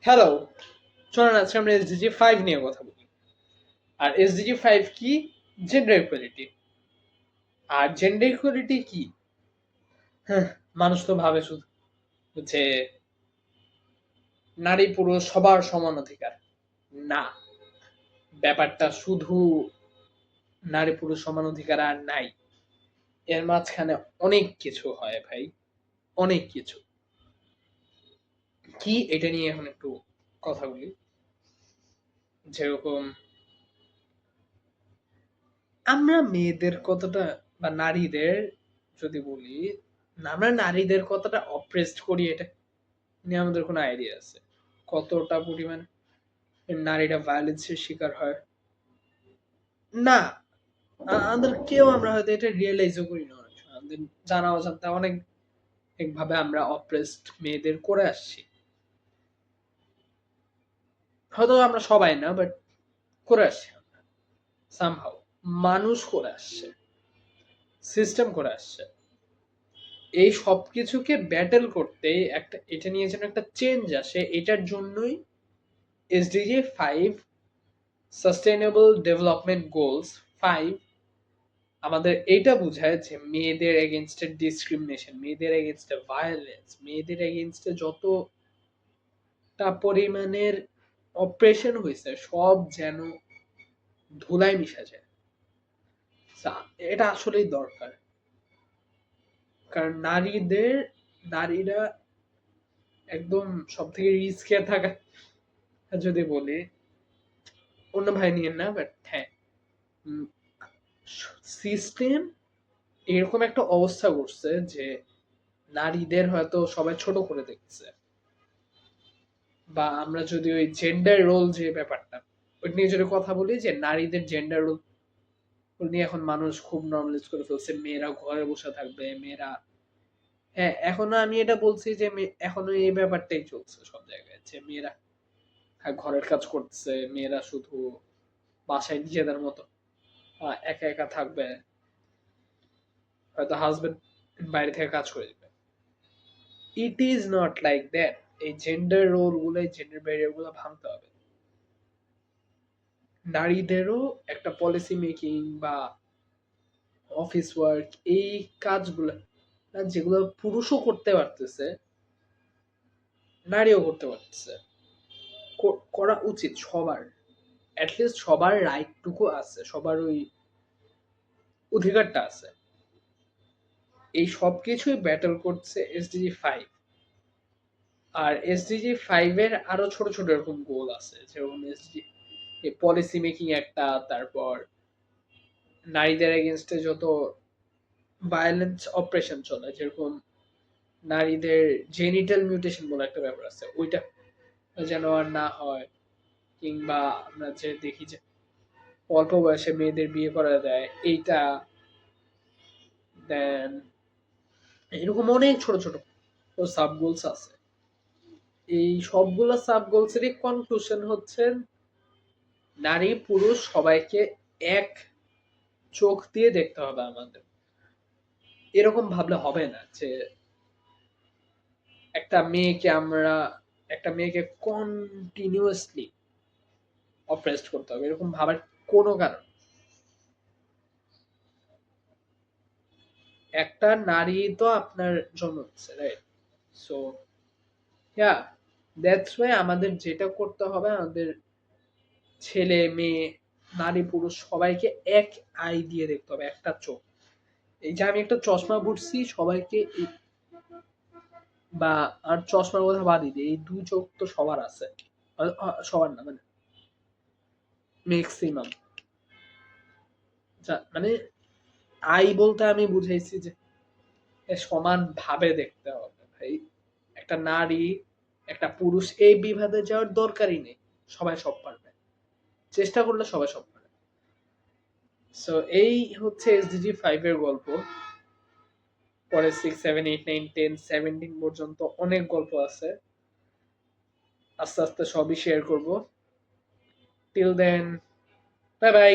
Hello, চলেন আজকে আমরা এসডিজি 5 নিয়ে কথা বলি। আর এসডিজি 5 কি? Gender equality. আর জেন্ডার ইকুয়ালিটি কি? হ্যাঁ, মানুষ তো ভাবে শুধু যে নারী পুরুষ সবার সমান অধিকার। না, ব্যাপারটা শুধু নারী পুরুষ সমান অধিকার আর নাই। এর মাঝখানে অনেক কিছু হয় ভাই, অনেক কিছু। কি এটা নিয়ে এখন একটু কথা বলি। যেরকম আমরা মেয়েদের কতটা বা নারীদের যদি বলি, আমরা নারীদের কতটা অপ্রেসড করি এটা নিয়ে আমাদের কোনো আইডিয়া আছে? কতটা পরিমাণ নারীরা ভায়োলেন্সের শিকার হয়? না, আমাদের কেউ আমরা হয়তো এটা রিয়েলাইজও করি না। অনেক সময় আমাদের জানা অজান্তে অনেক ভাবে আমরা অপ্রেসড মেয়েদের করে আসছি। হয়তো আমরা সবাই না, বাট করে আসছি সামহাউ। মানুষ করে আসছে, সিস্টেম করে আসছে। এই সবকিছুকে ব্যাটেল করতে একটা এটা নিয়ে যেন একটা চেঞ্জ আসে, এটার জন্যই এসডিজি 5 সাস্টেইনেবল ডেভেলপমেন্ট গোলস 5 আমাদের এটা বোঝায় যে মেয়েদের এগেইনস্টে ডিসক্রিমিনেশন, মেয়েদের এগেইনস্টে ভায়োলেন্স, মেয়েদের এগেইনস্টে যতটা পরিমাণের অপারেশন হয়েছে সব যেন ধুলায় মিশা যায়। এটা আসলেই দরকার। কারণ নারীরা একদম সব থেকে রিস্কে থাকা যদি বলি, অন্য ভাই নিয়ে না, বাট হ্যাঁ, সিস্টেম এরকম একটা অবস্থা করছে যে নারীদের হয়তো সবাই ছোট করে দেখছে। বা আমরা যদি ওই জেন্ডার রোল যে ব্যাপারটা ওই নিয়ে যদি কথা বলি, যে নারীদের জেন্ডার রোল নিয়ে এখন মানুষ খুব নর্মালাইজ করে ফেলছে, মেয়েরা ঘরে বসে থাকবে, মেয়েরা। হ্যাঁ, এখনো আমি এটা বলছি যে এখনো এই ব্যাপারটাই চলছে সব জায়গায়, যে মেয়েরা ঘরের কাজ করতেছে, মেয়েরা শুধু বাসায় নিজেদের মতো একা একা থাকবে, হয়তো হাজবেন্ড বাইরে থেকে কাজ করে দিবে। It is not like that. এই জেন্ডার রোল গুলো, জেন্ডার ব্যারিয়ার গুলো ভাঙতে হবে। নারীদেরও একটা পলিসি মেকিং বা অফিস ওয়ার্ক, এই কাজগুলো যেগুলো পুরুষও করতে পারতেছে, নারীও করতে পারতেছে, করা উচিত সবার। অ্যাটলিস্ট সবার রাইটটুকু আছে, সবার ওই অধিকারটা আছে। এই সব কিছুই ব্যাটল করছে এসডিজি 5। আর এসডিজি 5 এর আরো ছোট ছোট এরকম গোল আছে, যেমন এসডিজি পলিসি মেকিং একটা, তারপর নারীদের এগেনস্টে যত ভায়োলেন্স অপারেশন চলে, যেরকম নারীদের জেনিটাল মিউটেশন বলে একটা ব্যাপার আছে, ওইটা যেন আর না হয়। কিংবা আমরা যে দেখি যে অল্প বয়সে মেয়েদের বিয়ে করা দেয়, এইটা। দেন এরকম অনেক ছোট ছোট সাব গোলস আছে। এই সবগুলো সাব গোলসেরই কনক্লুশন হচ্ছে নারী পুরুষ সবাইকে এক চোখ দিয়ে দেখতে হবে আমাদের। এরকম ভাবলে হবে না যে একটা মেয়েকে আমরা একটা মেয়েকে কন্টিনিউয়াসলি অপ্রেসড করতে হবে, এরকম ভাবার কোনো কারণ। একটা নারী তো আপনার জন্ম দিচ্ছে, right? So yeah, that's why আমাদের যেটা করতে হবে, আমাদের ছেলে মেয়ে নারী পুরুষ সবাইকে এক আই দিয়ে দেখতে হবে, একটা চোখ। এই যে আমি একটা চশমা পড়ছি, সবাইকে বা আর চশমার কথা বাদই দিই, এই দুই চোখ তো সবার আছে। সবার না, মানে ম্যাক্সিমাম। মানে আই বলতে আমি বুঝাইছি যে সমান ভাবে দেখতে হবে ভাই। একটা নারী একটা পুরুষ এই বিভাগে যাওয়ার দরকারই নেই, সবাই সব পারবে, চেষ্টা করলে সবাই সব পারবে। সো এই হচ্ছে এসডিজি 5 এর গল্প। পরে 6, 7, 8, 9, 10, 17 পর্যন্ত অনেক গল্প আছে, আস্তে আস্তে সবই শেয়ার করব। Till then, bye by.